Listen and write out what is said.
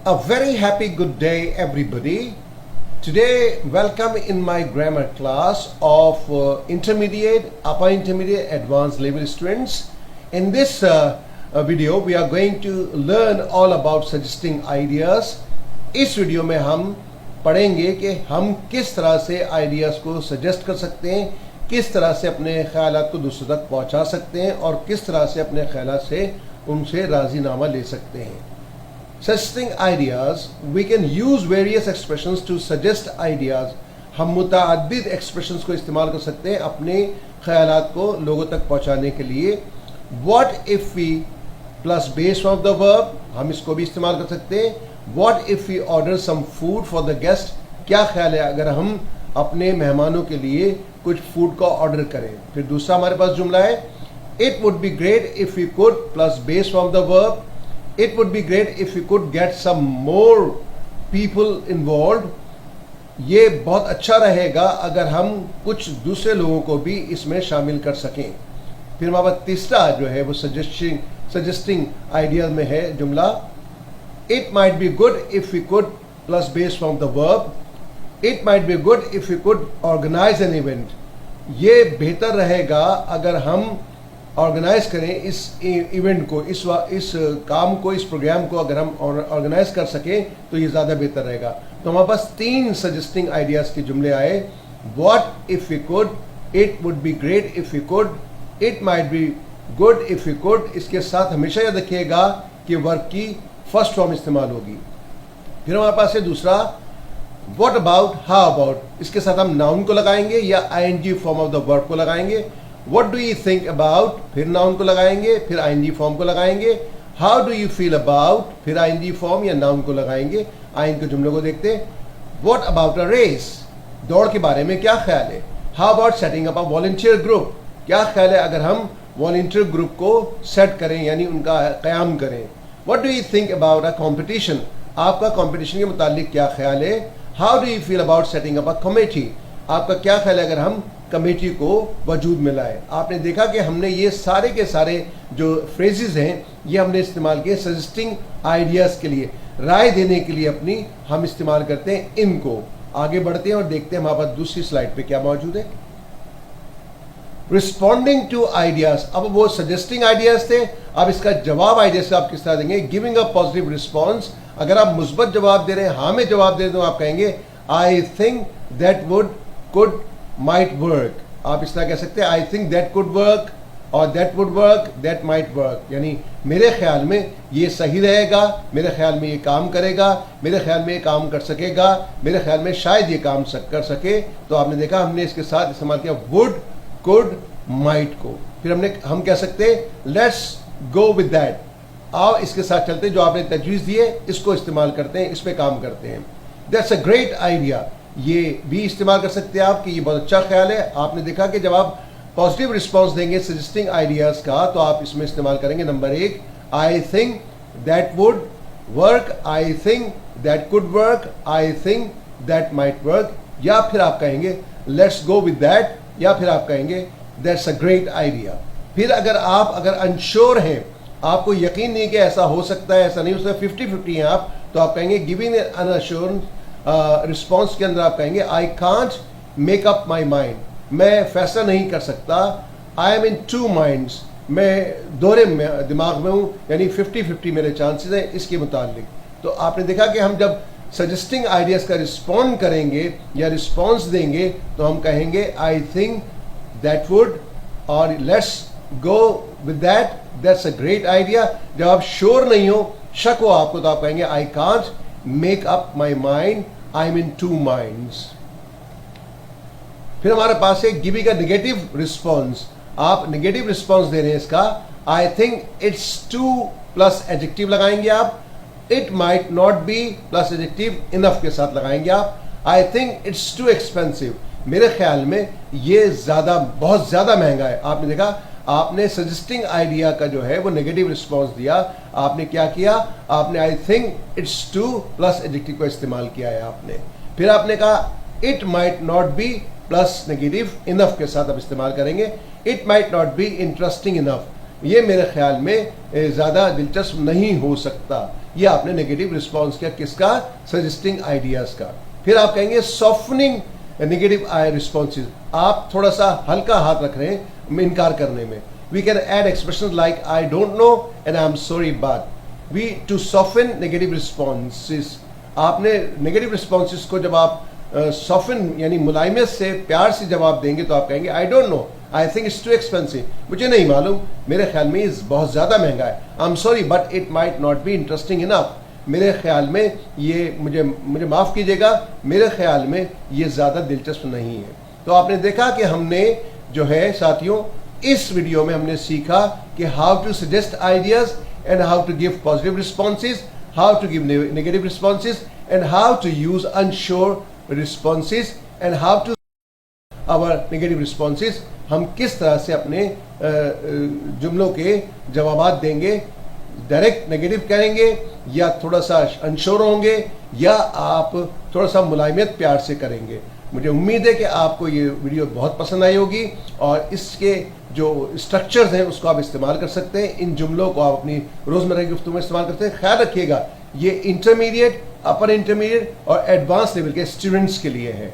A very happy good day, everybody. Today, welcome in my grammar class of intermediate, upper intermediate, advanced level students. In this video, we are going to learn all about suggesting ideas. इस video में हम पढ़ेंगे कि हम किस तरह से ideas को सजेस्ट कर सकते हैं, किस तरह से अपने ख्यालात को दूसरों तक पहुंचा सकते हैं और किस तरह से अपने ख्यालात से उनसे राजीनामा ले सकते हैं. Suggesting ideas, we can use various expressions to suggest ideas. हम मुतअद्दिद expressions को इस्तेमाल कर सकते हैं अपने ख्यालात को लोगों तक पहुंचाने के लिए. What if we plus base of the verb, हम इसको भी इस्तेमाल कर सकते हैं. What if we order some food for the guest? क्या ख्याल है अगर हम अपने मेहमानों के लिए कुछ फूड का ऑर्डर करें. फिर दूसरा हमारे पास जुमला है, It would be great if we could plus base from the verb. It would be great if we could get some more people involved. ये बहुत अच्छा रहेगा अगर हम कुछ दूसरे लोगों को भी इसमें शामिल कर सकें. फिर हमारा तीसरा जो है वो सजेस्टिंग आइडिया में है जुमला, It might be good if we could plus base from the verb. It might be good if we could organize an event. ये बेहतर रहेगा अगर हम ऑर्गेनाइज करें इस इवेंट को, इस काम को, इस प्रोग्राम को अगर हम ऑर्गेनाइज कर सकें तो ये ज़्यादा बेहतर रहेगा. तो हमारे पास तीन सजेस्टिंग आइडियाज़ के जुमले आए. What if we could, it would be great if we could, it might be good if we could. इसके साथ हमेशा याद रखिएगा कि वर्ब की फर्स्ट फॉर्म इस्तेमाल होगी. फिर हमारे पास है दूसरा, व्हाट अबाउट, हाउ अबाउट. इसके साथ हम नाउन को लगाएंगे या ING form of the verb को लगाएंगे. What do you think about, फिर नाउन को लगाएंगे, फिर आईएनजी फॉर्म को लगाएंगे. How do you feel about, फिर आईएनजी फॉर्म या नाउन को लगाएंगे. आइन के जुमले को देखते हैं. What about a race, दौड़ के बारे में क्या ख्याल है. How about setting up a volunteer group, क्या ख्याल है अगर हम वॉलंटियर ग्रुप को सेट करें यानी उनका क़याम करें. What do you think about a competition, आपका कंपटीशन के मुतालिक क्या ख्याल है. How do you feel about setting up a committee, आपका क्या ख्याल है अगर हम कमेटी को वजूद में लाए. आपने देखा कि हमने ये सारे के सारे जो फ्रेजेस हैं ये हमने इस्तेमाल किए सजेस्टिंग आइडियाज़ के लिए, राय देने के लिए अपनी हम इस्तेमाल करते हैं इनको. आगे बढ़ते हैं और देखते हैं हमारे पास दूसरी स्लाइड पे क्या मौजूद है. रिस्पॉन्डिंग टू आइडियाज़, अब वो सजेस्टिंग आइडियाज़ थे, अब इसका जवाब आइडिया से आप किस तरह देंगे. गिविंग अ पॉजिटिव रिस्पॉन्स, अगर आप मुस्बत जवाब दे रहे हैं, हाँ में जवाब दे रहे हैं तो आप कहेंगे I think that would could might work. आप इस तरह कह सकते हैं I think that could work और that would work, that might work. यानी मेरे ख्याल में ये सही रहेगा, मेरे ख्याल में ये काम करेगा, मेरे ख्याल में ये काम कर सकेगा, मेरे ख्याल में शायद ये काम कर सके. तो आपने देखा हमने इसके साथ इस्तेमाल किया वुड, कुड, माइट को. फिर हम कह सकते हैं लेट्स गो विद दैट. आओ इसके साथ चलते हैं, जो आपने तजवीज़ दी है इसको इस्तेमाल करते हैं, इस पर काम करते हैं. दैट्स अ ग्रेट आइडिया, ये भी इस्तेमाल कर सकते हैं आप कि ये बहुत अच्छा ख्याल है. आपने देखा कि जब आप पॉजिटिव रिस्पांस देंगे सजेस्टिंग आइडियाज़ का तो आप इसमें इस्तेमाल करेंगे number 1, I think that would work, I think that could work, I think that might work. या फिर आप कहेंगे लेट्स गो विद दैट, या फिर आप कहेंगे दैट्स अ ग्रेट आइडिया. फिर अगर अनश्योर हैं, आपको यकीन नहीं कि ऐसा हो सकता है, ऐसा नहीं हो सकता, 50-50 हैं आप, तो आप कहेंगे गिविंग अनश्योरेंस रिस्पॉन्स के अंदर आप कहेंगे I can't make up my mind, मैं फैसला नहीं कर सकता. I am in two minds, मैं दोहरे दिमाग में हूँ, यानी 50-50 मेरे चांसेस हैं इसके मुतालिक. तो आपने देखा कि हम जब सजेस्टिंग आइडियाज़ का रिस्पॉन्ड करेंगे या रिस्पॉन्स देंगे तो हम कहेंगे आई थिंक दैट वुड और let's go with that, that's a great idea. जब आप श्योर नहीं हो, शक हो आपको, तो आप कहेंगे I can't make up my mind, I am in two minds. फिर हमारे पास है गिविंग अ नेगेटिव रिस्पॉन्स. आप नेगेटिव रिस्पॉन्स दे रहे हैं इसका, I think it's two plus adjective लगाएंगे आप, it might not be plus adjective enough के साथ लगाएंगे आप. I think it's too expensive, मेरे ख्याल में ये बहुत ज़्यादा महंगा है. आपने देखा आपने सजेस्टिंग आइडिया का जो है वो नेगेटिव रिस्पॉन्स दिया. आपने क्या किया, आपने I think it's two plus adjective को इस्तेमाल किया है आपने. फिर आपने कहा it might not be plus negative enough के साथ आप इस्तेमाल करेंगे. It might not be interesting enough, ये मेरे ख्याल में ज़्यादा दिलचस्प नहीं हो सकता. ये आपने नेगेटिव रिस्पॉन्स किया किसका? सजेस्टिंग आइडियाज का। फिर आप कहेंगे सॉफ्टनिंग नेगेटिव रिस्पॉन्सेज, आप थोड़ा सा हल्का हाथ रख रहे हैं इनकार करने में। We can add expression like I don't know and I am sorry but we to soften negative responses. आपने नेगेटिव रिस्पॉन्सेज को जब आप सॉफ्टन यानी मुलायमत से प्यार से जवाब देंगे तो आप कहेंगे आई don't no, I think it's too expensive, मुझे नहीं मालूम, मेरे ख्याल में ये बहुत ज़्यादा महंगा है। आई am sorry but it might not be interesting enough, मेरे ख्याल में ये मुझे माफ़ कीजिएगा, मेरे ख्याल में ये ज़्यादा दिलचस्प नहीं है। तो आपने देखा कि हमने जो है साथियों इस वीडियो में हमने सीखा कि how to suggest ideas and how to give positive responses, how to give negative responses and how to use unsure responses and how to our negative responses. हम किस तरह से अपने जुमलों के जवाब देंगे, डायरेक्ट नेगेटिव करेंगे या थोड़ा सा अनश्योर होंगे या आप थोड़ा सा मुलायमत प्यार से करेंगे। मुझे उम्मीद है कि आपको ये वीडियो बहुत पसंद आई होगी और इसके जो स्ट्रक्चर्स हैं उसको आप इस्तेमाल कर सकते हैं। इन जुमलों को आप अपनी रोज़मर्रा की गुफ्तगू में इस्तेमाल करते हैं। ख्याल रखिएगा ये इंटरमीडिएट, अपर इंटरमीडिएट और एडवांस लेवल के स्टूडेंट्स के लिए है।